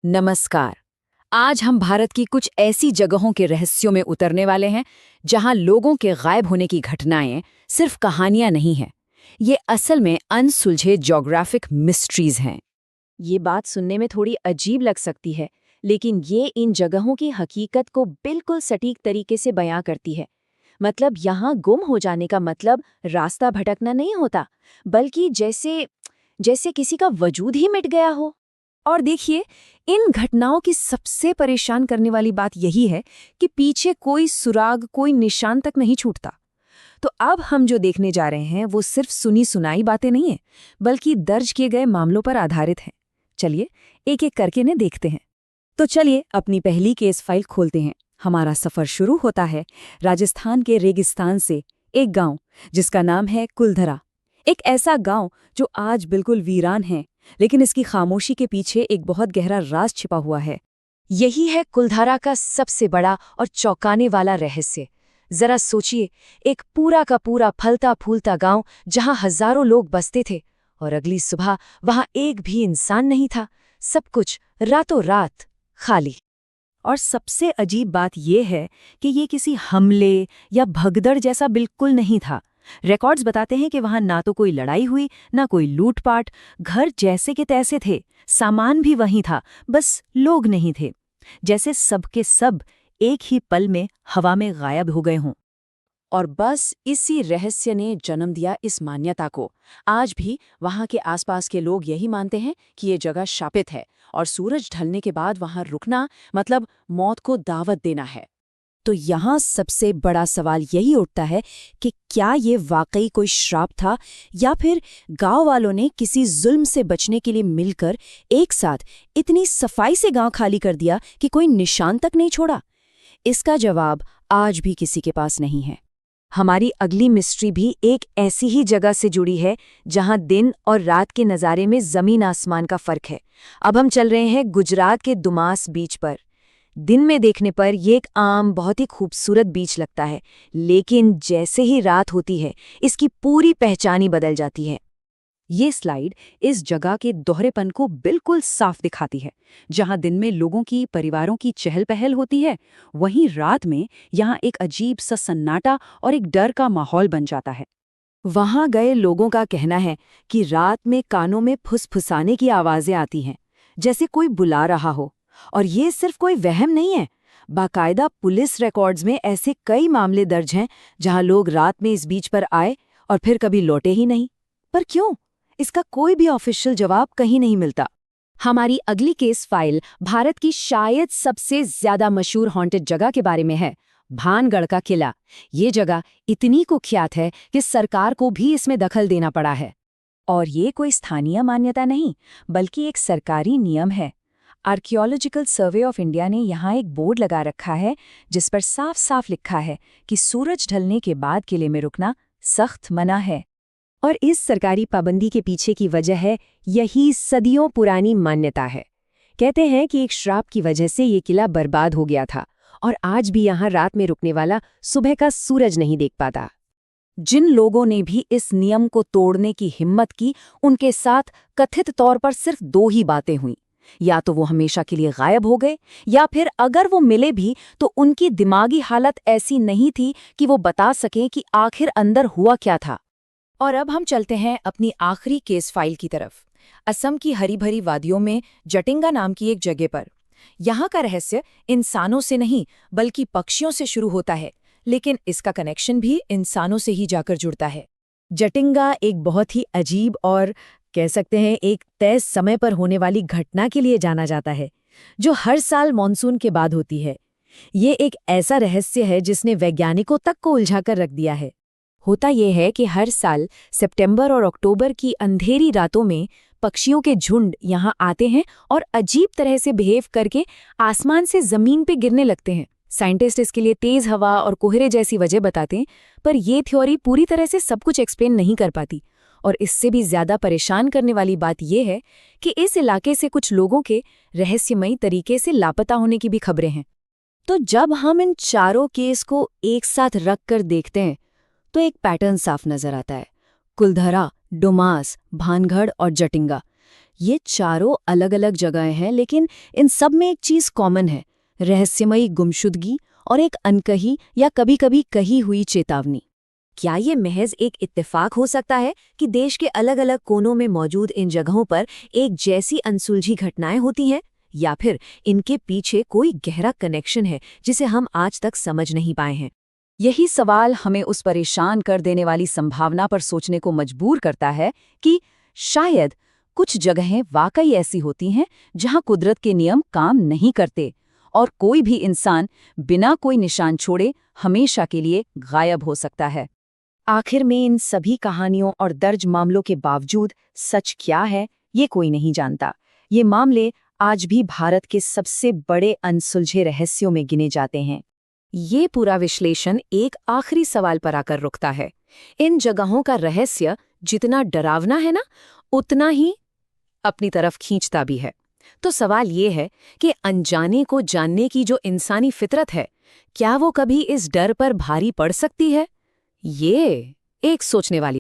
नमस्कार। आज हम भारत की कुछ ऐसी जगहों के रहस्यों में उतरने वाले हैं जहां लोगों के गायब होने की घटनाएं सिर्फ कहानियां नहीं हैं, ये असल में अनसुलझे ज्योग्राफिक मिस्ट्रीज हैं। ये बात सुनने में थोड़ी अजीब लग सकती है, लेकिन ये इन जगहों की हकीकत को बिल्कुल सटीक तरीके से बयां करती है। मतलब यहाँ गुम हो जाने का मतलब रास्ता भटकना नहीं होता, बल्कि जैसे जैसे किसी का वजूद ही मिट गया हो। और देखिए, इन घटनाओं की सबसे परेशान करने वाली बात यही है कि पीछे कोई सुराग, कोई निशान तक नहीं छूटता। तो अब हम जो देखने जा रहे हैं वो सिर्फ सुनी सुनाई बातें नहीं हैं, बल्कि दर्ज किए गए मामलों पर आधारित हैं। चलिए एक एक करके इन्हें देखते हैं। तो चलिए अपनी पहली केस फाइल खोलते हैं। हमारा सफर शुरू होता है राजस्थान के रेगिस्तान से, एक गांव जिसका नाम है कुलधरा। एक ऐसा गांव जो आज बिल्कुल वीरान है, लेकिन इसकी खामोशी के पीछे एक बहुत गहरा राज छिपा हुआ है। यही है कुलधारा का सबसे बड़ा और चौंकाने वाला रहस्य। जरा सोचिए, एक पूरा का पूरा फलता फूलता गांव जहां हजारों लोग बसते थे, और अगली सुबह वहां एक भी इंसान नहीं था। सब कुछ रातों रात खाली। और सबसे अजीब बात यह है कि ये किसी हमले या भगदड़ जैसा बिल्कुल नहीं था। रिकॉर्ड्स बताते हैं कि वहां ना तो कोई लड़ाई हुई, ना कोई लूटपाट। घर जैसे के तैसे थे, सामान भी वहीं था, बस लोग नहीं थे। जैसे सबके सब एक ही पल में हवा में गायब हो गए हों। और बस इसी रहस्य ने जन्म दिया इस मान्यता को। आज भी वहां के आसपास के लोग यही मानते हैं कि ये जगह शापित है, और सूरज ढलने के बाद वहां रुकना मतलब मौत को दावत देना है। तो यहाँ सबसे बड़ा सवाल यही उठता है कि क्या ये वाकई कोई श्राप था, या फिर गांव वालों ने किसी जुल्म से बचने के लिए मिलकर एक साथ इतनी सफाई से गांव खाली कर दिया कि कोई निशान तक नहीं छोड़ा। इसका जवाब आज भी किसी के पास नहीं है। हमारी अगली मिस्ट्री भी एक ऐसी ही जगह से जुड़ी है जहां दिन और रात के नज़ारे में जमीन आसमान का फर्क है। अब हम चल रहे हैं गुजरात के दुमास बीच पर। दिन में देखने पर यह एक आम, बहुत ही खूबसूरत बीच लगता है, लेकिन जैसे ही रात होती है इसकी पूरी पहचान ही बदल जाती है। ये स्लाइड इस जगह के दोहरेपन को बिल्कुल साफ दिखाती है। जहां दिन में लोगों की, परिवारों की चहल पहल होती है, वहीं रात में यहाँ एक अजीब सा सन्नाटा और एक डर का माहौल बन जाता है। वहां गए लोगों का कहना है कि रात में कानों में फुसफुसाने की आवाजें आती हैं, जैसे कोई बुला रहा हो। और ये सिर्फ कोई वहम नहीं है, बाकायदा पुलिस रिकॉर्ड्स में ऐसे कई मामले दर्ज हैं जहां लोग रात में इस बीच पर आए और फिर कभी लौटे ही नहीं। पर क्यों? इसका कोई भी ऑफिशियल जवाब कहीं नहीं मिलता। हमारी अगली केस फाइल भारत की शायद सबसे ज्यादा मशहूर हॉन्टेड जगह के बारे में है, भानगढ़ का किला। ये जगह इतनी कुख्यात है कि सरकार को भी इसमें दखल देना पड़ा है। और ये कोई स्थानीय मान्यता नहीं, बल्कि एक सरकारी नियम है। आर्कियोलॉजिकल सर्वे ऑफ इंडिया ने यहाँ एक बोर्ड लगा रखा है जिस पर साफ साफ लिखा है कि सूरज ढलने के बाद किले में रुकना सख्त मना है। और इस सरकारी पाबंदी के पीछे की वजह है यही सदियों पुरानी मान्यता है। कहते हैं कि एक श्राप की वजह से ये किला बर्बाद हो गया था, और आज भी यहाँ रात में रुकने वाला सुबह का सूरज नहीं देख पाता। जिन लोगों ने भी इस नियम को तोड़ने की हिम्मत की, उनके साथ कथित तौर पर सिर्फ दो ही बातें हुईं। या तो वो हमेशा के लिए गायब हो गए, या फिर अगर वो मिले भी तो उनकी दिमागी हालत ऐसी नहीं थी कि वो बता सकें कि आखिर अंदर हुआ क्या था। और अब हम चलते हैं अपनी आखिरी केस फाइल की तरफ, असम की हरी भरी वादियों में जटिंगा नाम की एक जगह पर। यहाँ का रहस्य इंसानों से नहीं बल्कि पक्षियों से शुरू होता है, लेकिन इसका कनेक्शन भी इंसानों से ही जाकर जुड़ता है। जटिंगा एक बहुत ही अजीब और कह सकते हैं एक तय समय पर होने वाली घटना के लिए जाना जाता है, जो हर साल मानसून के बाद होती है। ये एक ऐसा रहस्य है जिसने वैज्ञानिकों तक को उलझाकर रख दिया है। होता यह है कि हर साल सितंबर और अक्टूबर की अंधेरी रातों में पक्षियों के झुंड यहाँ आते हैं और अजीब तरह से बिहेव करके आसमान से जमीन पे गिरने लगते हैं। साइंटिस्ट इसके लिए तेज हवा और कोहरे जैसी वजह बताते हैं, पर यह थ्योरी पूरी तरह से सब कुछ एक्सप्लेन नहीं कर पाती। और इससे भी ज्यादा परेशान करने वाली बात यह है कि इस इलाके से कुछ लोगों के रहस्यमयी तरीके से लापता होने की भी खबरें हैं। तो जब हम इन चारों केस को एक साथ रख कर देखते हैं तो एक पैटर्न साफ नजर आता है। कुलधरा, डुमास, भानगढ़ और जटिंगा, ये चारों अलग-अलग जगहें हैं, लेकिन इन सब में एक चीज़ कॉमन है, रहस्यमयी गुमशुदगी और एक अनकही या कभी-कभी कही हुई चेतावनी। क्या ये महज एक इत्तेफाक हो सकता है कि देश के अलग-अलग कोनों में मौजूद इन जगहों पर एक जैसी अनसुलझी घटनाएं होती हैं, या फिर इनके पीछे कोई गहरा कनेक्शन है जिसे हम आज तक समझ नहीं पाए हैं? यही सवाल हमें उस परेशान कर देने वाली संभावना पर सोचने को मजबूर करता है कि शायद कुछ जगहें वाकई ऐसी होती हैं जहां कुदरत के नियम काम नहीं करते और कोई भी इंसान बिना कोई निशान छोड़े हमेशा के लिए गायब हो सकता है। आखिर में इन सभी कहानियों और दर्ज मामलों के बावजूद सच क्या है, ये कोई नहीं जानता। ये मामले आज भी भारत के सबसे बड़े अनसुलझे रहस्यों में गिने जाते हैं। ये पूरा विश्लेषण एक आखिरी सवाल पर आकर रुकता है। इन जगहों का रहस्य जितना डरावना है ना, उतना ही अपनी तरफ खींचता भी है। तो सवाल ये है कि अनजाने को जानने की जो इंसानी फितरत है, क्या वो कभी इस डर पर भारी पड़ सकती है? ये एक सोचने वाली